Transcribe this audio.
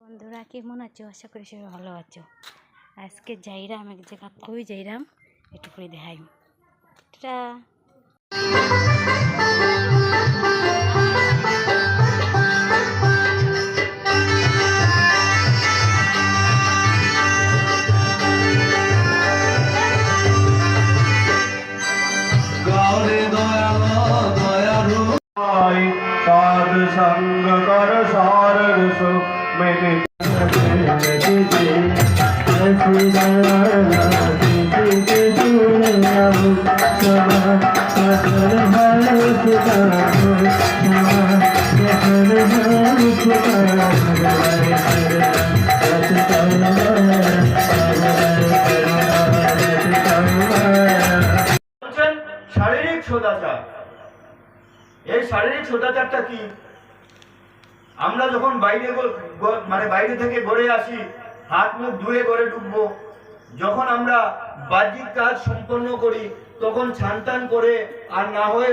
বন্ধুরা কেমন আছো? আশা করি সবাই ভালো আছো। আজকে যাইরাম এক জায়গা, কই যাইরাম একটু করে দেখাই। টা साध संग कर सारग सुख मेरे শারীরিক সদাচার। এই শারীরিক সদাচারটা কি? আমরা যখন বাইরে থেকে ঘরে আসি, হাত মুখ ধুয়ে ঘরে ঢুকবো, যখন আমরা বাহ্যিক কাজ সম্পন্ন করি তখন ছান টান করে, আর না হয়